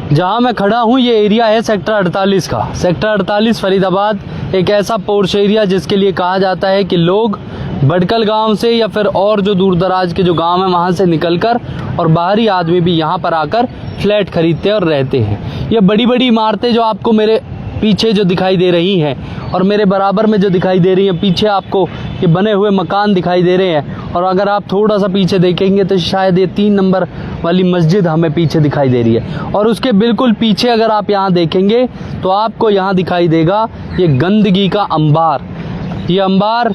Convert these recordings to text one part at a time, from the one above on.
जहां मैं खड़ा हूं ये एरिया है सेक्टर 48 का। सेक्टर 48 फरीदाबाद एक ऐसा पोर्श एरिया जिसके लिए कहा जाता है कि लोग बडकल गांव से या फिर और जो दूर दराज के जो गांव हैं वहां से निकलकर और बाहरी आदमी भी यहां पर आकर फ्लैट खरीदते और रहते हैं। ये बड़ी बड़ी इमारतें जो आपको मेरे पीछे जो दिखाई दे रही हैं और मेरे बराबर में जो दिखाई दे रही हैं, पीछे आपको ये बने हुए मकान दिखाई दे रहे हैं। और अगर आप थोड़ा सा पीछे देखेंगे तो शायद ये 3 नंबर वाली मस्जिद हमें पीछे दिखाई दे रही है। और उसके बिल्कुल पीछे अगर आप यहाँ देखेंगे तो आपको यहाँ दिखाई देगा ये गंदगी का अंबार। ये अंबार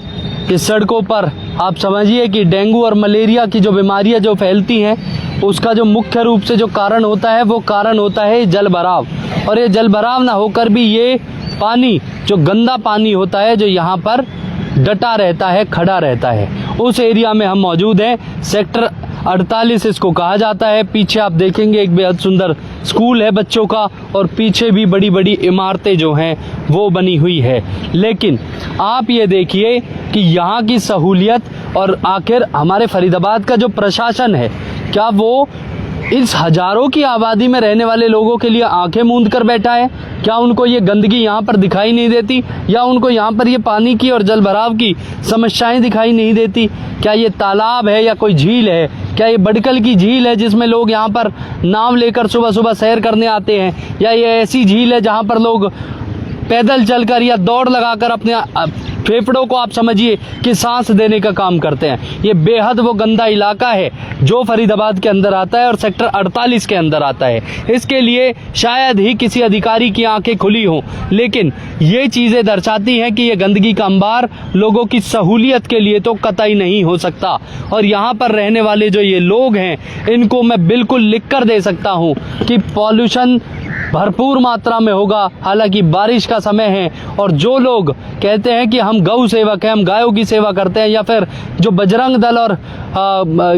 इस सड़कों पर आप समझिए कि डेंगू और मलेरिया की जो बीमारियाँ जो फैलती हैं उसका जो मुख्य रूप से जो कारण होता है वो कारण होता है जल भराव। और ये जल भराव ना होकर भी ये पानी जो गंदा पानी होता है जो यहाँ पर डटा रहता है, खड़ा रहता है, उस एरिया में हम मौजूद हैं। सेक्टर 48 इसको कहा जाता है। पीछे आप देखेंगे एक बेहद सुंदर स्कूल है बच्चों का और पीछे भी बड़ी बड़ी इमारतें जो हैं वो बनी हुई है। लेकिन आप ये देखिए कि यहाँ की सहूलियत और आखिर हमारे फरीदाबाद का जो प्रशासन है, क्या वो इस हजारों की आबादी में रहने वाले लोगों के लिए आंखें मूंद कर बैठा है? क्या उनको ये गंदगी यहाँ पर दिखाई नहीं देती, या उनको यहाँ पर ये पानी की और जल भराव की समस्याएं दिखाई नहीं देती? क्या ये तालाब है या कोई झील है? क्या ये बडकल की झील है जिसमें लोग यहाँ पर नाव लेकर सुबह सुबह सैर करने आते हैं, या ये ऐसी झील है जहाँ पर लोग पैदल चलकर या दौड़ लगाकर अपने फेफड़ों को आप समझिए कि सांस देने का काम करते हैं? ये बेहद वो गंदा इलाका है जो फरीदाबाद के अंदर आता है और सेक्टर 48 के अंदर आता है। इसके लिए शायद ही किसी अधिकारी की आंखें खुली हों, लेकिन ये चीज़ें दर्शाती हैं कि ये गंदगी का अंबार लोगों की सहूलियत के लिए तो कतई नहीं हो सकता। और यहाँ पर रहने वाले जो ये लोग हैं इनको मैं बिल्कुल लिख कर दे सकता हूँ कि पॉल्यूशन भरपूर मात्रा में होगा। हालांकि बारिश का समय है और जो लोग कहते हैं कि हम गौ सेवक हैं, हम गायों की सेवा करते हैं, या फिर जो बजरंग दल और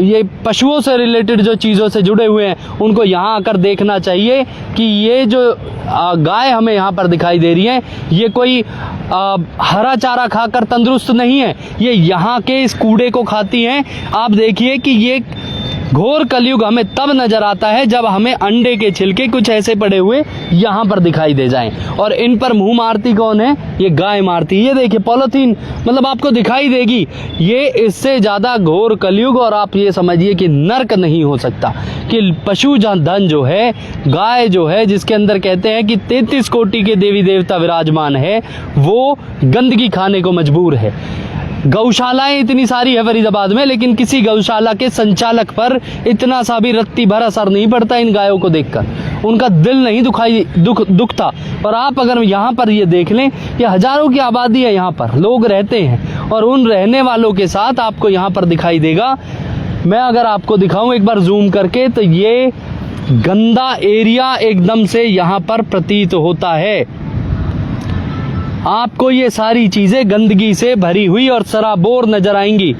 ये पशुओं से रिलेटेड जो चीज़ों से जुड़े हुए हैं, उनको यहाँ आकर देखना चाहिए कि ये जो गाय हमें यहाँ पर दिखाई दे रही है ये कोई हरा चारा खाकर तंदुरुस्त नहीं है, ये यहाँ के इस कूड़े को खाती हैं। आप देखिए कि ये घोर कलयुग हमें तब नजर आता है जब हमें अंडे के छिलके कुछ ऐसे पड़े हुए यहाँ पर दिखाई दे जाएं। और इन पर मुंह मारती कौन है? ये गाय मारती। ये देखिए पॉलीथीन, मतलब आपको दिखाई देगी। ये इससे ज़्यादा घोर कलयुग और आप ये समझिए कि नर्क नहीं हो सकता कि पशु धन जो है, गाय जो है, जिसके अंदर कहते हैं कि 33 कोटि के देवी देवता विराजमान है, वो गंदगी खाने को मजबूर है। गौशालाएं इतनी सारी है फरीदाबाद में, लेकिन किसी गौशाला के संचालक पर इतना सा भी रत्ती भर असर नहीं पड़ता इन गायों को देखकर। उनका दिल नहीं दुखता। और आप अगर यहाँ पर ये देख लें, ये हजारों की आबादी है, यहाँ पर लोग रहते हैं और उन रहने वालों के साथ आपको यहाँ पर दिखाई देगा। मैं अगर आपको दिखाऊं एक बार जूम करके तो ये गंदा एरिया एकदम से यहाँ पर प्रतीत होता है। आपको ये सारी चीज़ें गंदगी से भरी हुई और सराबोर नजर आएंगी।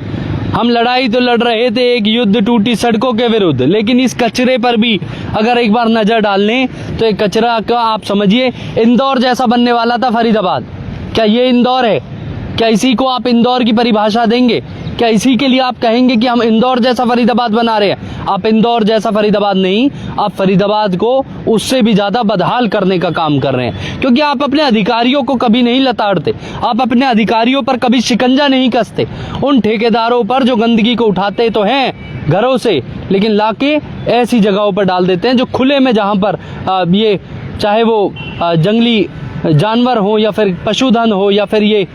हम लड़ाई तो लड़ रहे थे एक युद्ध टूटी सड़कों के विरुद्ध, लेकिन इस कचरे पर भी अगर एक बार नज़र डाल लें तो एक कचरा का आप समझिए इंदौर जैसा बनने वाला था फरीदाबाद। क्या ये इंदौर है? क्या इसी को आप इंदौर की परिभाषा देंगे? क्या इसी के लिए आप कहेंगे कि हम इंदौर जैसा फरीदाबाद बना रहे हैं? आप इंदौर जैसा फरीदाबाद नहीं, आप फरीदाबाद को उससे भी ज़्यादा बदहाल करने का काम कर रहे हैं, क्योंकि आप अपने अधिकारियों को कभी नहीं लताड़ते, आप अपने अधिकारियों पर कभी शिकंजा नहीं कसते। उन ठेकेदारों पर जो गंदगी को उठाते तो हैं घरों से, लेकिन लाके ऐसी जगहों पर डाल देते हैं जो खुले में, जहाँ पर ये चाहे वो जंगली जानवर हो या फिर पशुधन हो या फिर ये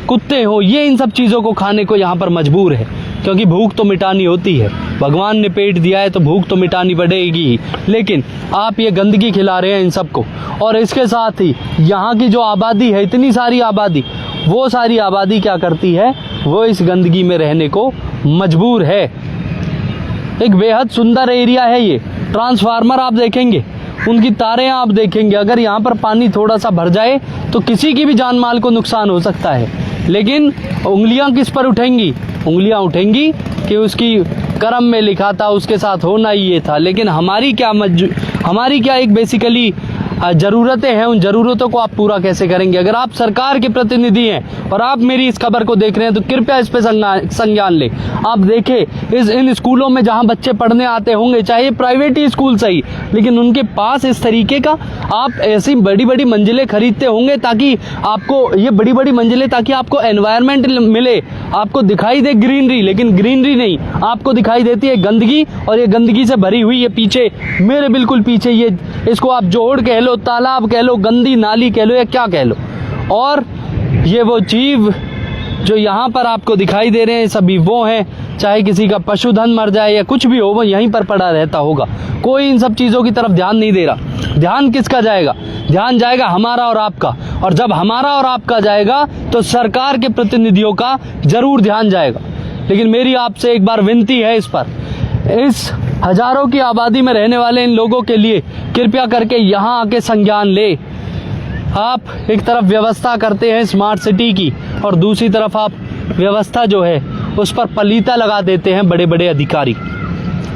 कुत्ते हो, ये इन सब चीज़ों को खाने को यहाँ पर मजबूर है, क्योंकि भूख तो मिटानी होती है। भगवान ने पेट दिया है तो भूख तो मिटानी पड़ेगी, लेकिन आप ये गंदगी खिला रहे हैं इन सबको। और इसके साथ ही यहाँ की जो आबादी है, इतनी सारी आबादी, वो सारी आबादी क्या करती है? वो इस गंदगी में रहने को मजबूर है। एक बेहद सुंदर एरिया है ये। ट्रांसफार्मर आप देखेंगे, उनकी तारें आप देखेंगे, अगर यहाँ पर पानी थोड़ा सा भर जाए तो किसी की भी जान माल को नुकसान हो सकता है। लेकिन उंगलियां किस पर उठेंगी? उंगलियां उठेंगी कि उसकी कर्म में लिखा था, उसके साथ होना ही ये था। लेकिन हमारी क्या एक बेसिकली ज़रूरतें हैं, उन ज़रूरतों को आप पूरा कैसे करेंगे। अगर आप सरकार के प्रतिनिधि हैं और आप मेरी इस खबर को देख रहे हैं तो कृपया इस पे संज्ञान लें। आप देखें इन स्कूलों में जहां बच्चे पढ़ने आते होंगे, चाहे प्राइवेट ही स्कूल सही, लेकिन उनके पास इस तरीके का आप ऐसी बड़ी बड़ी मंजिलें खरीदते होंगे ताकि आपको ये बड़ी बड़ी मंजिलें, ताकि आपको एनवायरनमेंट मिले, आपको दिखाई दे ग्रीनरी, लेकिन ग्रीनरी नहीं, आपको दिखाई देती है गंदगी। और ये गंदगी से भरी हुई ये पीछे, मेरे बिल्कुल पीछे, ये इसको आप जोड़ कह लो, तालाब कह लो, गंदी नाली कह लो या क्या कह लो। और ये वो जीव जो यहाँ पर आपको दिखाई दे रहे हैं सभी वो हैं, चाहे किसी का पशुधन मर जाए या कुछ भी हो, वो यहीं पर पड़ा रहता होगा। कोई इन सब चीज़ों की तरफ ध्यान नहीं दे रहा। ध्यान किसका जाएगा? ध्यान जाएगा हमारा और आपका। और जब हमारा और आपका जाएगा तो सरकार के प्रतिनिधियों का जरूर ध्यान जाएगा। लेकिन मेरी आपसे एक बार विनती है, इस हजारों की आबादी में रहने वाले इन लोगों के लिए कृपया करके यहाँ आके संज्ञान ले। आप एक तरफ व्यवस्था करते हैं स्मार्ट सिटी की और दूसरी तरफ आप व्यवस्था जो है उस पर पलीता लगा देते हैं बड़े बड़े अधिकारी।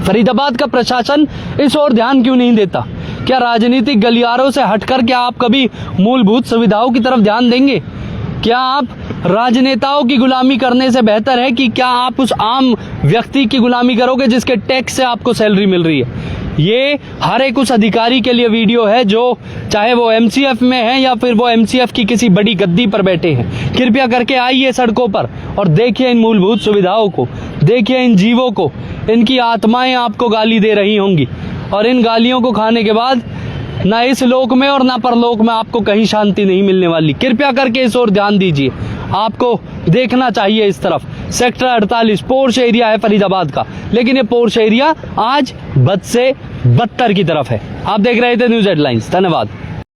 फरीदाबाद का प्रशासन इस ओर ध्यान क्यों नहीं देता? क्या राजनीतिक गलियारों से हटकर क्या आप कभी मूलभूत सुविधाओं की तरफ ध्यान देंगे? क्या आप राजनेताओं की गुलामी करने से बेहतर है कि क्या आप उस आम व्यक्ति की गुलामी करोगे जिसके टैक्स से आपको सैलरी मिल रही है? ये हर एक उस अधिकारी के लिए वीडियो है जो चाहे वो एमसीएफ में है या फिर वो एमसीएफ की किसी बड़ी गद्दी पर बैठे हैं। कृपया करके आइए सड़कों पर और देखिए इन मूलभूत सुविधाओं को, देखिए इन जीवों को। इनकी आत्माएं आपको गाली दे रही होंगी और इन गालियों को खाने के बाद ना इस लोक में और ना परलोक में आपको कहीं शांति नहीं मिलने वाली। कृपया करके इस ओर ध्यान दीजिए। आपको देखना चाहिए इस तरफ। सेक्टर 48 पोर्श एरिया है फरीदाबाद का, लेकिन ये पोर्श एरिया आज बद से बदतर की तरफ है। आप देख रहे थे न्यूज़ हेडलाइंस। धन्यवाद।